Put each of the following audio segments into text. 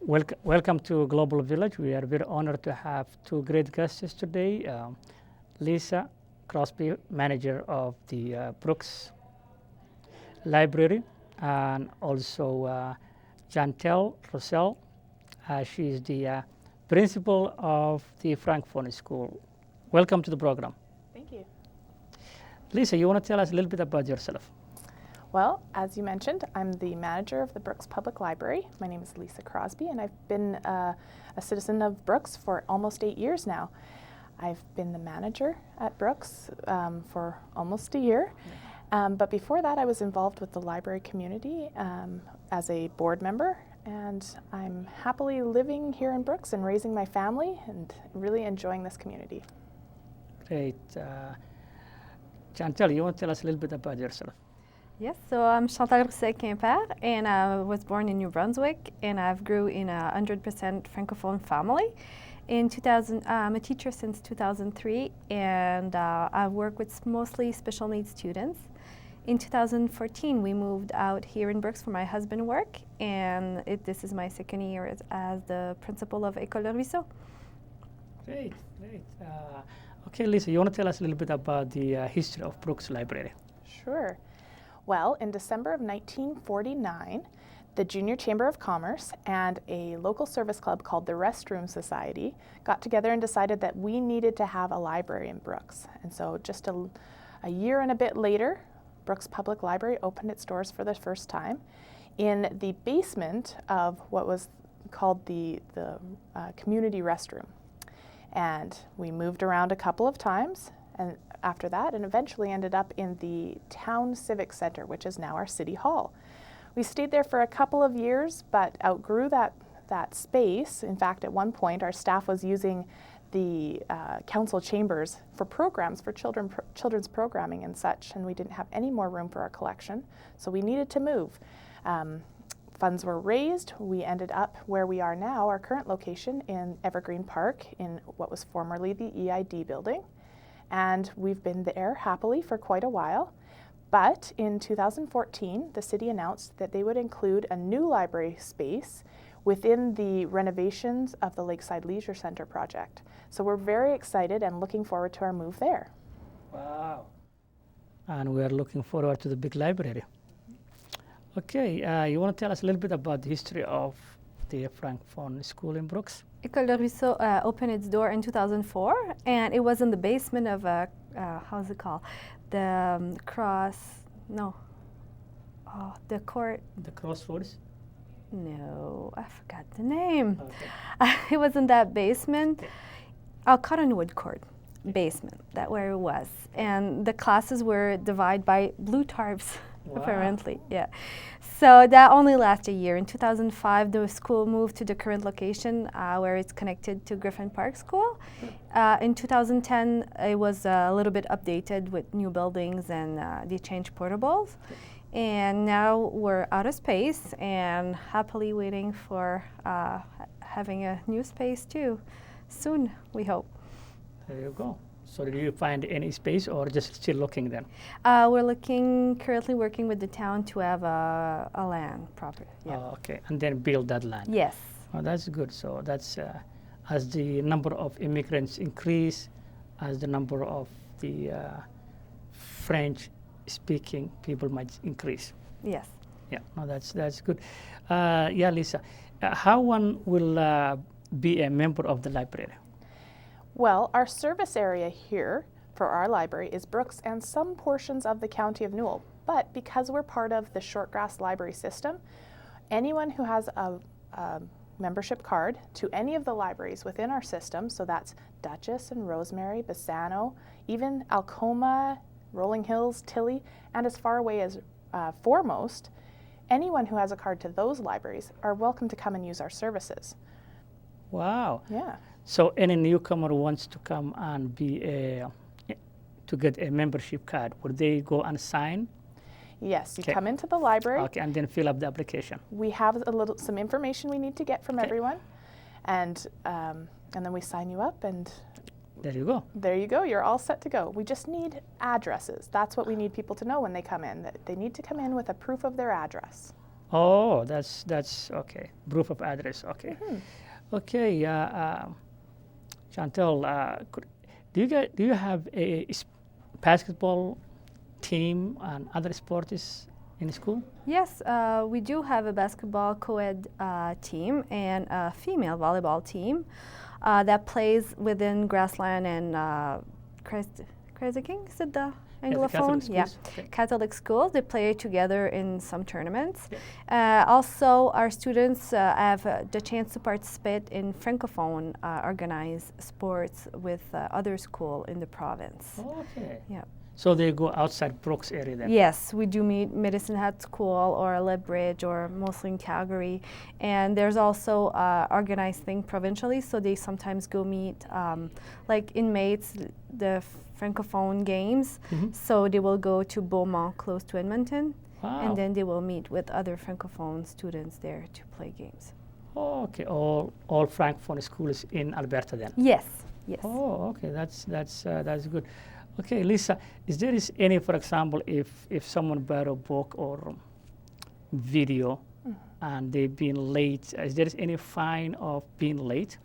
Welcome to Global Village. We are very honored to have two great guests today. Lisa Crosby, manager of the Brooks Library, and also Chantel Rossell. She is the principal of the Francophone School. Welcome to the program. Thank you. Lisa, you want to tell us a little bit about yourself? Well, as you mentioned, I'm the manager of the Brooks Public Library. My name is Lisa Crosby, and I've been a citizen of Brooks for almost 8 years now. I've been the manager at Brooks for almost a year. But before that, I was involved with the library community as a board member, and I'm happily living here in Brooks and raising my family and really enjoying this community. Great. Chantel, you want to tell us a little bit about yourself? Yes, so I'm Chantal Rousset-Quimper, and I was born in New Brunswick, and I've grew in a 100% Francophone family. I'm a teacher since 2003, and I work with mostly special needs students. In 2014, we moved out here in Brooks for my husband's work, and this is my second year as the principal of École de Ruisseau. Great, great. Okay, Lisa, you want to tell us a little bit about the history of Brooks Library? Sure. Well, in December of 1949, the Junior Chamber of Commerce and a local service club called the Restroom Society got together and decided that we needed to have a library in Brooks. And so just a year and a bit later, Brooks Public Library opened its doors for the first time in the basement of what was called the community restroom. And we moved around a couple of times and after that, and eventually ended up in the Town Civic Center, which is now our City Hall. We stayed there for a couple of years, but outgrew that space. In fact, at one point, our staff was using the council chambers for programs, for children's programming and such, and we didn't have any more room for our collection, so we needed to move. Funds were raised. We ended up where we are now, our current location in Evergreen Park, in what was formerly the EID building. And we've been there happily for quite a while. But in 2014, the city announced that they would include a new library space within the renovations of the Lakeside Leisure Center project. So we're very excited and looking forward to our move there. Wow. And we're looking forward to the big library. Okay, you want to tell us a little bit about the history of the Francophone School in Brooks? École de Ruisseau opened its door in 2004, and it was in the basement of how's it called? The the court. The Crossroads? No, I forgot the name. Okay. It was in that basement, Cottonwood Court basement, that where it was. And the classes were divided by blue tarps, apparently, yeah. So that only lasted a year. In 2005, the school moved to the current location where it's connected to Griffin Park School. In 2010, it was a little bit updated with new buildings and they changed portables. And now we're out of space and happily waiting for having a new space too. Soon, we hope. There you go. So did you find any space or just still looking then? We're currently working with the town to have a land property. Yeah. Okay, and then build that land. Yes. Oh, that's good. So that's as the number of immigrants increase, as the number of the French-speaking people might increase. Yes. Yeah, no, that's good. Yeah, Lisa, how one will be a member of the library? Well, our service area here for our library is Brooks and some portions of the County of Newell. But because we're part of the Shortgrass Library System, anyone who has a membership card to any of the libraries within our system, so that's Dutchess and Rosemary, Bassano, even Alcoma, Rolling Hills, Tilly, and as far away as Foremost, anyone who has a card to those libraries are welcome to come and use our services. Wow. Yeah. So any newcomer wants to come and to get a membership card, would they go and sign? Yes, you come into the library. Okay, and then fill up the application. We have some information we need to get from everyone, and then we sign you up, and there you go. There you go. You're all set to go. We just need addresses. That's what we need people to know when they come in. That they need to come in with a proof of their address. Oh, that's okay. Proof of address. Okay. Okay. Chantel, do you have a basketball team and other sports in school? Yes, we do have a basketball co-ed team and a female volleyball team that plays within Grassland and Crazy King. Is it the Anglophone? Catholic Yeah, schools. Okay. Catholic schools. They play together in some tournaments. Yeah. Also, our students have the chance to participate in Francophone organized sports with other schools in the province. Okay. Yeah. So they go outside Brooks area then? Yes, we do meet Medicine Hat School or Lethbridge or mostly in Calgary. And there's also organized thing provincially, so they sometimes go meet like inmates, the Francophone games. Mhm. So they will go to Beaumont, close to Edmonton, Wow. and then they will meet with other Francophone students there to play games. Oh, okay. All Francophone schools in Alberta then? Yes, yes. Oh, okay. That's good. Okay, Lisa, is there any, for example, if someone bought a book or video and they've been late, is there any fine of being late?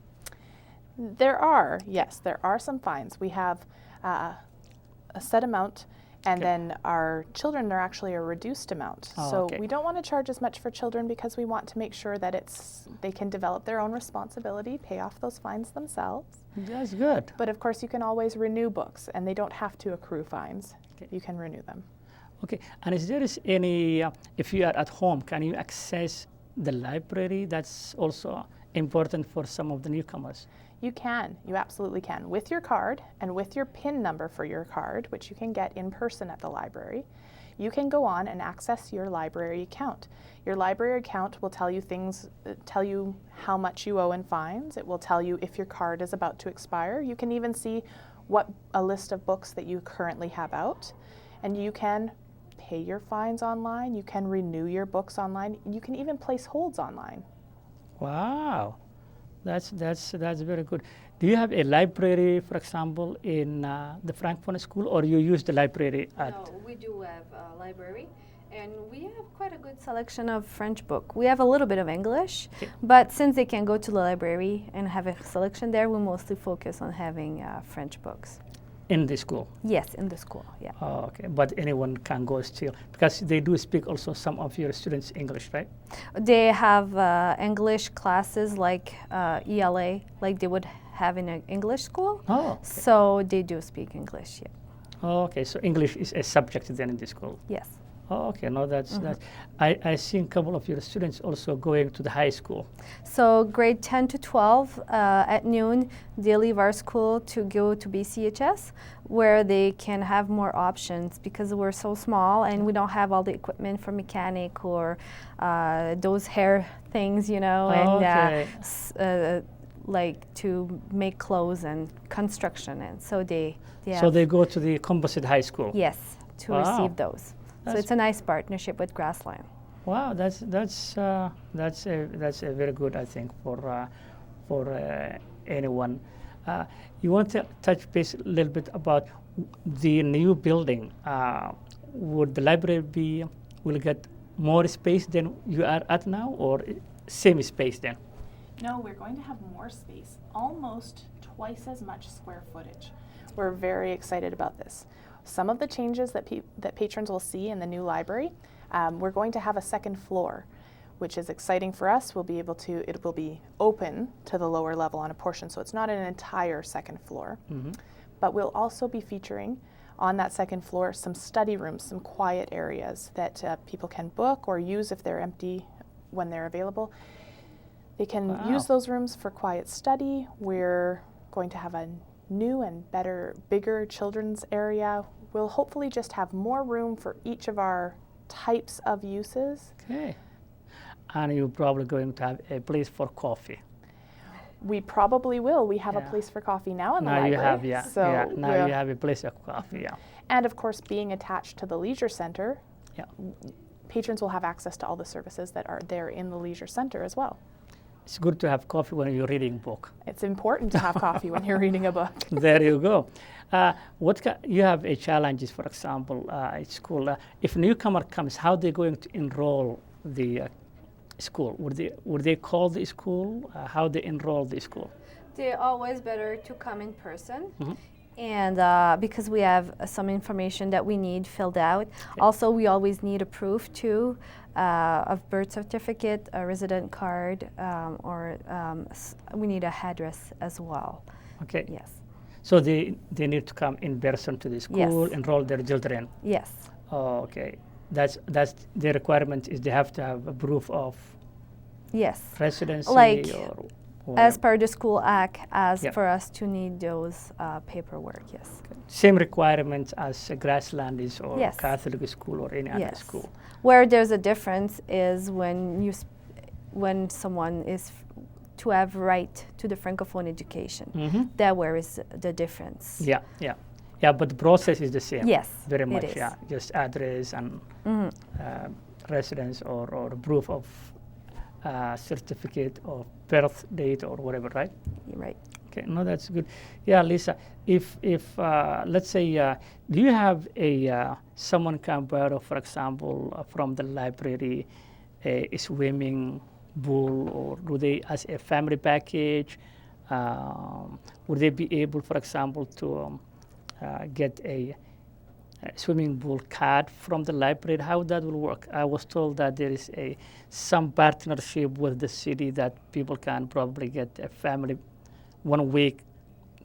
There are, yes, there are some fines. We have a set amount, and Okay. then our children are actually a reduced amount. Oh, so okay. we don't want to charge as much for children because we want to make sure that they can develop their own responsibility, pay off those fines themselves. That's good. But of course, you can always renew books, and they don't have to accrue fines. Okay. You can renew them. Okay, and is there any, if you are at home, can you access the library? That's also important for some of the newcomers. You can, you absolutely can. With your card and with your PIN number for your card, which you can get in person at the library, you can go on and access your library account. Your library account will tell you things, tell you how much you owe in fines. It will tell you if your card is about to expire. You can even see what a list of books that you currently have out. And you can pay your fines online. You can renew your books online. You can even place holds online. Wow, that's very good. Do you have a library, for example, in the Francophone school, or you use the library at? No, we do have a library, and we have quite a good selection of French book. We have a little bit of English, Okay. but since they can go to the library and have a selection there, we mostly focus on having French books. In the school? Yes, in the school, yeah. Oh, okay, but anyone can go still, because they do speak also some of your students English, right? They have English classes like ELA, like they would have in an English school. Oh, okay. So they do speak English, yeah. Oh, okay, so English is a subject then in the school. Yes. Oh, okay, no, that's. I see a couple of your students also going to the high school. So grade 10 to 12 at noon, they leave our school to go to BCHS, where they can have more options because we're so small and we don't have all the equipment for mechanic or those hair things, you know, Okay. and like to make clothes and construction. And so they So have, they go to the Composite High School. yes, to Wow. receive those. So That's- it's a nice partnership with Grassland. Wow, that's a very good, I think, for anyone. You want to touch base a little bit about the new building? Would the library will get more space than you are at now, or same space then? No, we're going to have more space, almost twice as much square footage. We're very excited about this. Some of the changes that patrons will see in the new library, we're going to have a second floor, which is exciting for us. It will be open to the lower level on a portion, so it's not an entire second floor. But we'll also be featuring on that second floor some study rooms, some quiet areas that people can book or use if they're empty when they're available. They can Wow. use those rooms for quiet study. We're going to have a new and bigger children's area. We'll hopefully just have more room for each of our types of uses. Okay. And you're probably going to have a place for coffee. We probably will. We have a Yeah. place for coffee now in the Now library. you have, yeah. So yeah. Now we'll- you have a place of coffee, yeah. And of course, being attached to the leisure center, Yeah. patrons will have access to all the services that are there in the leisure center as well. It's good to have coffee when you're reading book. It's important to have coffee when you're reading a book. There you go. You have challenges, for example, at school. If a newcomer comes, how are they going to enroll the school? Would they call the school? How they enroll the school? They're always better to come in person. Mhm. And because we have some information that we need filled out. Also, we always need a proof too of birth certificate, a resident card, or we need a address as well. Okay. Yes. So they need to come in person to the school, Yes. enroll their children. Yes. Oh, okay. That's the requirement is they have to have a proof of Yes. residency Like, or As per the school act, as Yeah. for us to need those paperwork. Yes. same requirements as Grassland is or Yes. Catholic school or any other Yes. school. Where there's a difference is when someone is to have right to the Francophone education. Mm-hmm. That where is the difference. Yeah, but the process is the same. Yes, very it much. is. Yeah, just address and Mhm. residence or proof of certificate of birth date or whatever, right? You're right. Okay, no, that's good. Yeah, Lisa, if let's say, do you have a someone come borrow, for example, from the library, a swimming pool, or do they, as a family package, would they be able, for example, to get a swimming pool card from the library? How that will work? I was told that there is some partnership with the city that people can probably get a family 1 week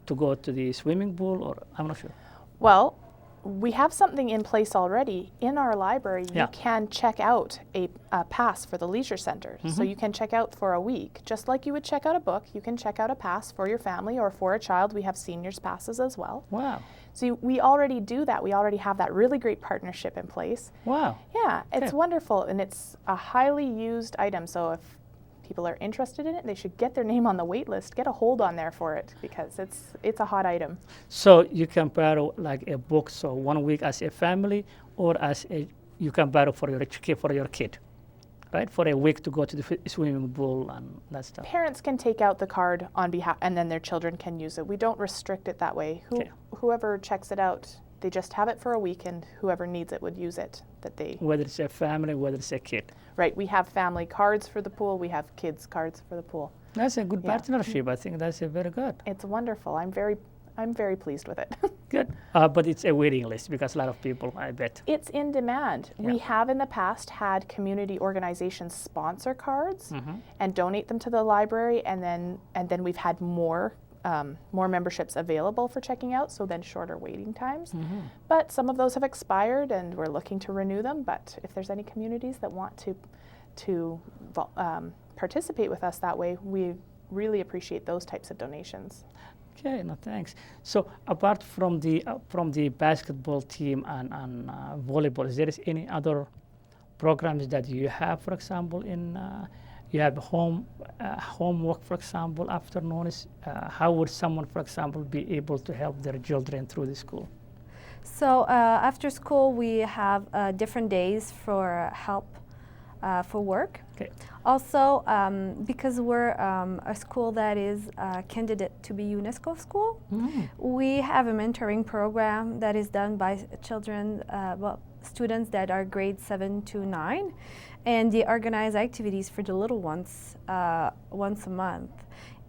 to go to the swimming pool, or I'm not sure. Well, we have something in place already. In our library, Yeah. you can check out a pass for the leisure center. So you can check out for a week. Just like you would check out a book, you can check out a pass for your family or for a child. We have seniors passes as well. Wow, So we already do that. We already have that really great partnership in place. wow. Yeah, it's Okay. wonderful, and it's a highly used item. So if people are interested in it, they should get their name on the wait list, get a hold on there for it, because it's a hot item. So you can borrow like a book, so 1 week as a family, or you can borrow for your kid, right? For a week to go to the swimming pool and that stuff. Parents can take out the card on behalf, and then their children can use it. We don't restrict it that way. Okay. Whoever checks it out, they just have it for a week, and whoever needs it would use it. Whether it's a family, whether it's a kid. Right, we have family cards for the pool, we have kids cards for the pool. That's a good Yeah. partnership. I think that's a very good. It's wonderful. I'm very pleased with it. Good. But it's a waiting list because a lot of people, I bet. It's in demand. Yeah. We have in the past had community organizations sponsor cards and donate them to the library, and then we've had more memberships available for checking out, so then shorter waiting times. But some of those have expired, and we're looking to renew them. But if there's any communities that want to participate with us that way, we really appreciate those types of donations. Okay, no thanks. So apart from the basketball team and volleyball, is there any other programs that you have, for example, you have homework, for example, afternoons? How would someone, for example, be able to help their children through the school? So after school, we have different days for help for work. Okay. Also, because we're a school that is a candidate to be UNESCO school, we have a mentoring program that is done by children, students that are grades 7 to 9, and they organize activities for the little ones once a month.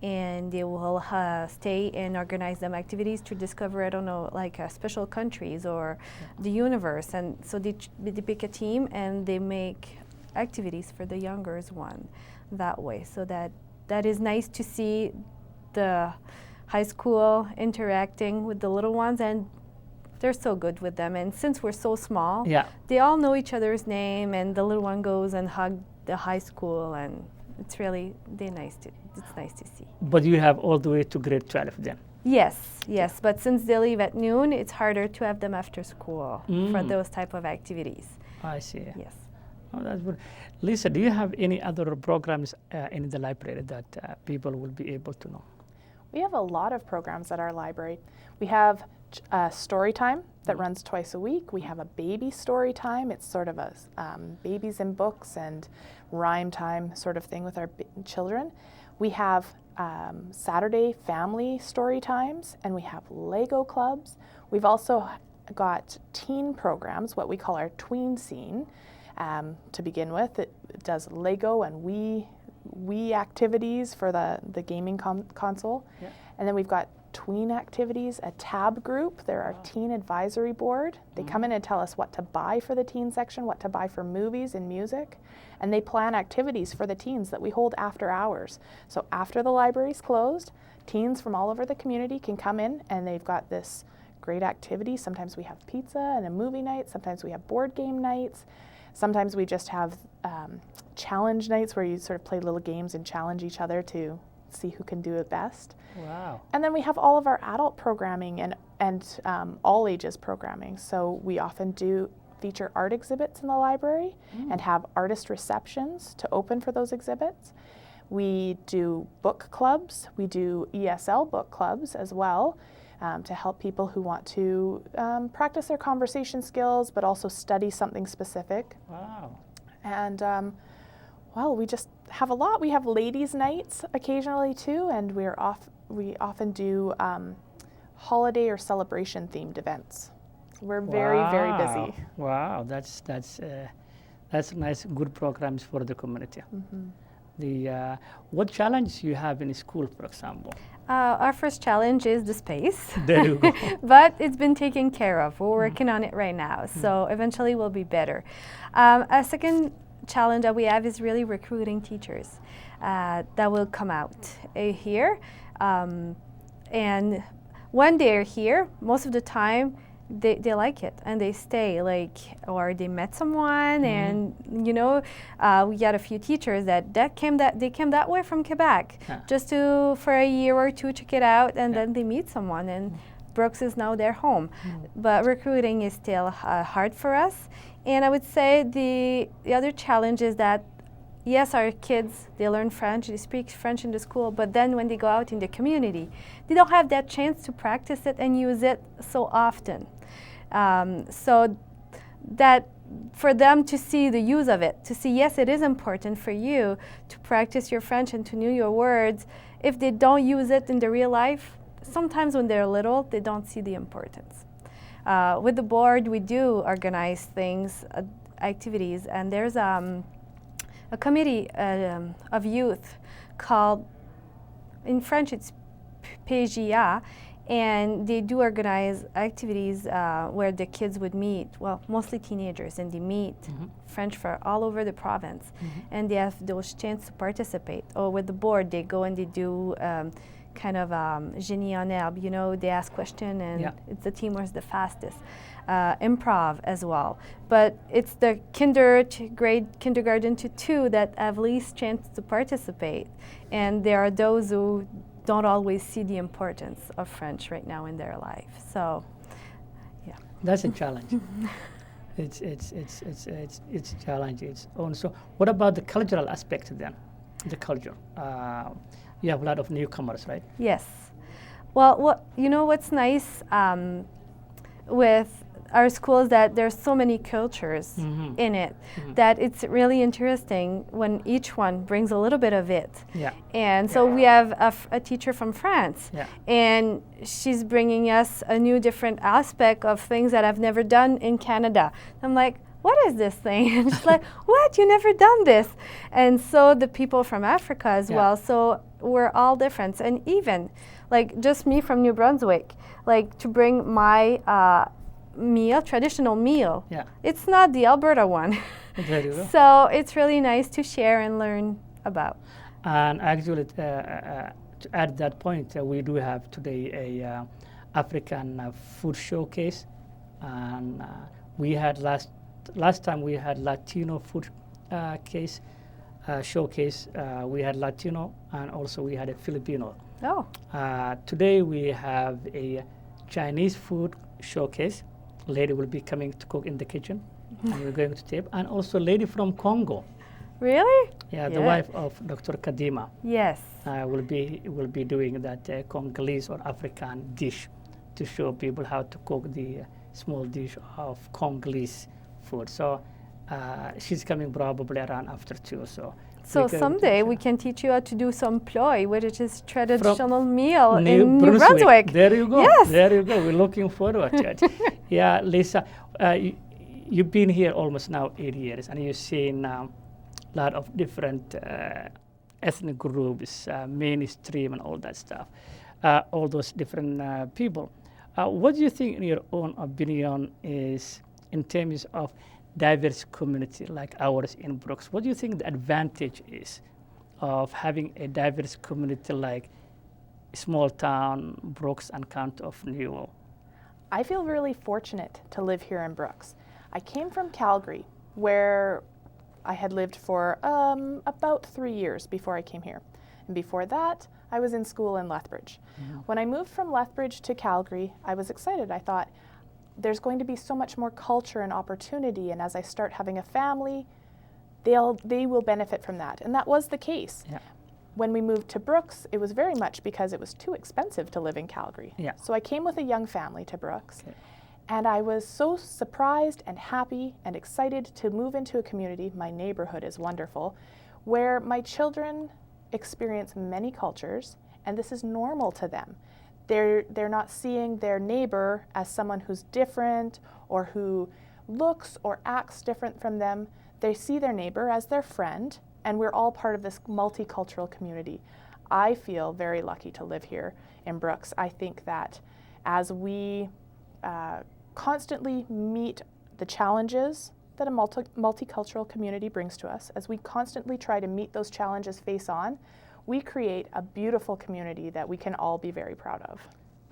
And they will stay and organize them activities to discover, I don't know, like special countries or the universe. And so they pick a team and they make activities for the younger one that way. So that is nice to see the high school interacting with the little ones, and they're so good with them. And since we're so small, they all know each other's name, and the little one goes and hugs the high school, and it's nice to see. But you have all the way to grade 12 then? Yes, but since they leave at noon, it's harder to have them after school for those type of activities. I see. Yes. Oh, that's good. Lisa, do you have any other programs in the library that people will be able to know? We have a lot of programs at our library. We have story time that runs twice a week. We have a baby story time. It's sort of a babies and books and rhyme time sort of thing with our children. We have Saturday family story times, and we have Lego clubs. We've also got teen programs, what we call our tween scene. to begin with. It does Lego and Wii activities for the gaming console. Yeah. And then we've got tween activities, a tab group. They're our teen advisory board. They come in and tell us what to buy for the teen section, what to buy for movies and music. And they plan activities for the teens that we hold after hours. So after the library's closed, teens from all over the community can come in and they've got this great activity. Sometimes we have pizza and a movie night. Sometimes we have board game nights. Sometimes we just have challenge nights where you sort of play little games and challenge each other to see who can do it best. Wow. And then we have all of our adult programming and all ages programming. So we often do feature art exhibits in the library and have artist receptions to open for those exhibits. We do book clubs. We do ESL book clubs as well to help people who want to practice their conversation skills but also study something specific. Wow. And well, we just have a lot. We have ladies' nights occasionally too, and we often do holiday or celebration themed events. So we're very, very busy. Wow, that's nice, good programs for the community. What challenges you have in school, for example? Our first challenge is the space. There you go. But it's been taken care of. We're working on it right now, so eventually we'll be better. A second challenge that we have is really recruiting teachers that will come out here. And when they're here, most of the time, they like it and they stay, or they met someone, and we got a few teachers that came that way from Quebec just for a year or two check it out, and then they meet someone, and Brooks is now their home. But recruiting is still hard for us, and I would say the other challenge is that yes, our kids, they learn French, they speak French in the school, but then when they go out in the community, they don't have that chance to practice it and use it so often. So that for them to see the use of it, to see, yes, it is important for you to practice your French and to know your words. If they don't use it in the real life, sometimes when they're little, they don't see the importance. With the board, we do organize things, activities, and there's a committee of youth called, in French it's PGA, and they do organize activities where the kids would meet, well, mostly teenagers, and they meet French for all over the province, and they have those chances to participate. Or with the board, they go and they do kind of génie en herbe, they ask questions, and it's the team who's the fastest. Improv as well, but it's the kindergarten to 2 that have least chance to participate, and there are those who don't always see the importance of French right now in their life. So, yeah, that's a challenge. It's a challenge. It's also. What about the cultural aspect then? The culture. You have a lot of newcomers, right? Yes. Well, what's nice with our school is that there's so many cultures in it that it's really interesting when each one brings a little bit of it. Yeah. And so we have a teacher from France, and she's bringing us a new different aspect of things that I've never done in Canada. I'm like, what is this thing? And she's like, what? You never done this? And so the people from Africa as well. So we're all different. And even just me from New Brunswick, to bring my traditional meal. Yeah. It's not the Alberta one. So it's really nice to share and learn about. And actually, to add that point, we do have today a African food showcase, and we had last time we had Latino food showcase. We had Latino, and also we had a Filipino. Oh. Today we have a Chinese food showcase. Lady will be coming to cook in the kitchen, and we're going to tape. And also a lady from Congo. Really? Yeah, the wife of Dr. Kadima. Yes. Will be doing that Congolese or African dish to show people how to cook the small dish of Congolese food. So she's coming probably around after 2. So someday we can teach you how to do some ploy, which is traditional meal in New Brunswick. There you go. Yes. There you go. We're looking forward to it. Yeah, Lisa, you've been here almost now 8 years, and you've seen a lot of different ethnic groups, mainstream, and all that stuff, all those different people. What do you think, in your own opinion, is in terms of diverse community like ours in Brooks? What do you think the advantage is of having a diverse community like small town Brooks and County of Newell? I feel really fortunate to live here in Brooks. I came from Calgary, where I had lived for about 3 years before I came here. And before that, I was in school in Lethbridge. When I moved from Lethbridge to Calgary, I was excited. I thought, there's going to be so much more culture and opportunity, and as I start having a family, they will benefit from that. And that was the case. Yeah. When we moved to Brooks, it was very much because it was too expensive to live in Calgary. Yeah. So I came with a young family to Brooks. Okay. And I was so surprised and happy and excited to move into a community, my neighborhood is wonderful, where my children experience many cultures, and this is normal to them. They're not seeing their neighbor as someone who's different or who looks or acts different from them. They see their neighbor as their friend, and we're all part of this multicultural community. I feel very lucky to live here in Brooks. I think that as we constantly meet the challenges that a multicultural community brings to us, as we constantly try to meet those challenges face on, we create a beautiful community that we can all be very proud of.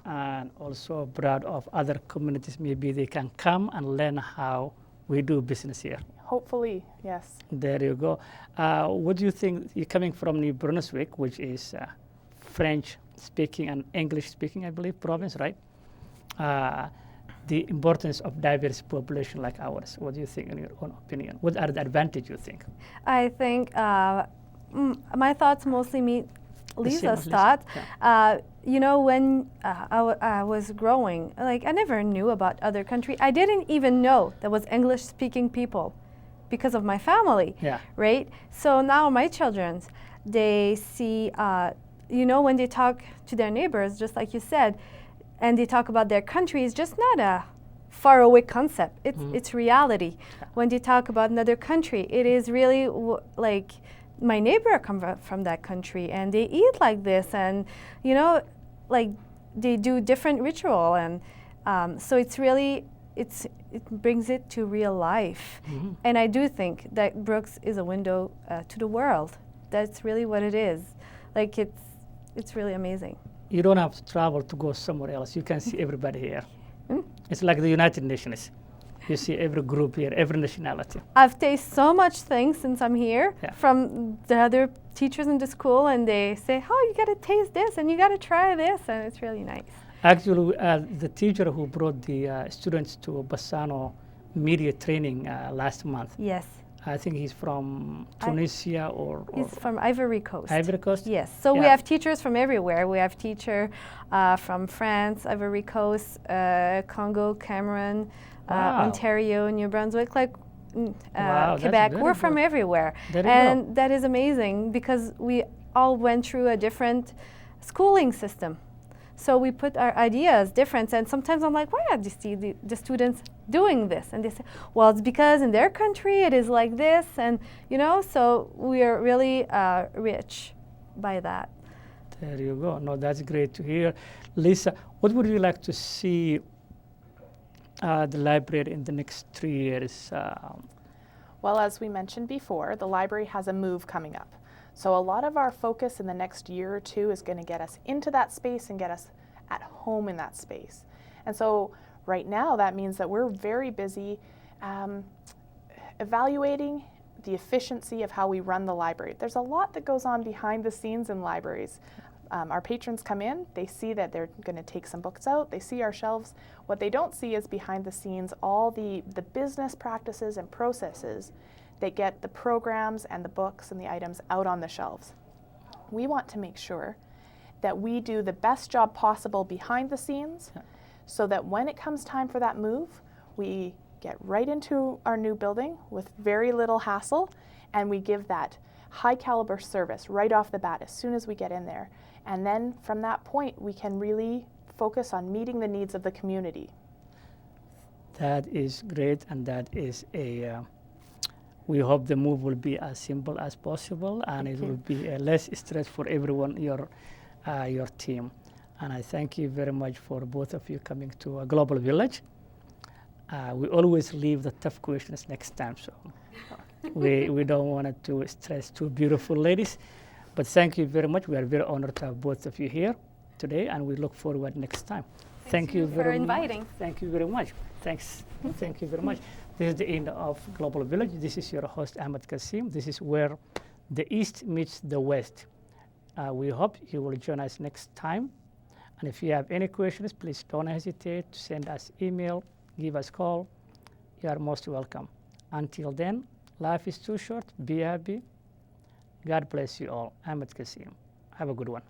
And also proud of other communities. Maybe they can come and learn how we do business here. Hopefully, yes. There you go. What do you think, you're coming from New Brunswick, which is French-speaking and English-speaking, I believe, province, right? The importance of diverse population like ours. What do you think, in your own opinion? What are the advantages, you think? I think my thoughts mostly meet Lisa's Lisa. thoughts. Yeah. You know, when I was growing, like I never knew about other countries. I didn't even know there was English-speaking people because of my family, Yeah. right? So now my children, they see, you know, when they talk to their neighbors, just like you said, and they talk about their country, it's just not a faraway concept. It's reality. When they talk about another country, it is really like my neighbor come from that country, and they eat like this, and you know, like they do different ritual, and so it's really it brings it to real life. And I do think that Brooks is a window to the world. That's really what it is. Like it's really amazing. You don't have to travel to go somewhere else. You can see everybody here. It's like the United Nations. You see every group here, every nationality. I've tasted so much things since I'm here Yeah. from the other teachers in the school, and they say, oh, you got to taste this and you got to try this, and it's really nice. Actually, the teacher who brought the students to Bassano media training last month, Yes. I think he's from Tunisia or He's from Ivory Coast. Ivory Coast. Yes. So we Yeah. have teachers from everywhere. We have teacher from France, Ivory Coast, Congo, Cameroon, Wow. Ontario, New Brunswick, like Wow, that's Quebec. very We're from good. everywhere. There you And go. that is amazing because we all went through a different schooling system. So we put our ideas different, and sometimes I'm like, why are the students doing this? And they say, well, it's because in their country it is like this, and you know, so we are really rich by that. There you go. No, that's great to hear. Lisa, what would you like to see the library in the next 3 years? Well, as we mentioned before, the library has a move coming up. So a lot of our focus in the next year or two is going to get us into that space and get us at home in that space. And so right now that means that we're very busy evaluating the efficiency of how we run the library. There's a lot that goes on behind the scenes in libraries. Our patrons come in, they see that they're going to take some books out, they see our shelves. What they don't see is behind the scenes all the business practices and processes that get the programs and the books and the items out on the shelves. We want to make sure that we do the best job possible behind the scenes so that when it comes time for that move, we get right into our new building with very little hassle, and we give that high caliber service right off the bat as soon as we get in there. And then from that point, we can really focus on meeting the needs of the community. That is great, and that is a. We hope the move will be as simple as possible, and Thank it you. will be less stress for everyone, your team. And I thank you very much for both of you coming to Global Village. We always leave the tough questions next time, so we don't want to stress two beautiful ladies. But thank you very much. We are very honored to have both of you here today, and we look forward next time. Thank you for very inviting. much. Thank you very much. Thanks. Thank you very much. This is the end of Global Village. This is your host, Ahmed Kasim. This is where the East meets the West. We hope you will join us next time. And if you have any questions, please don't hesitate to send us email, give us call. You are most welcome. Until then, life is too short. Be happy. God bless you all. Ahmed Kasim. Have a good one.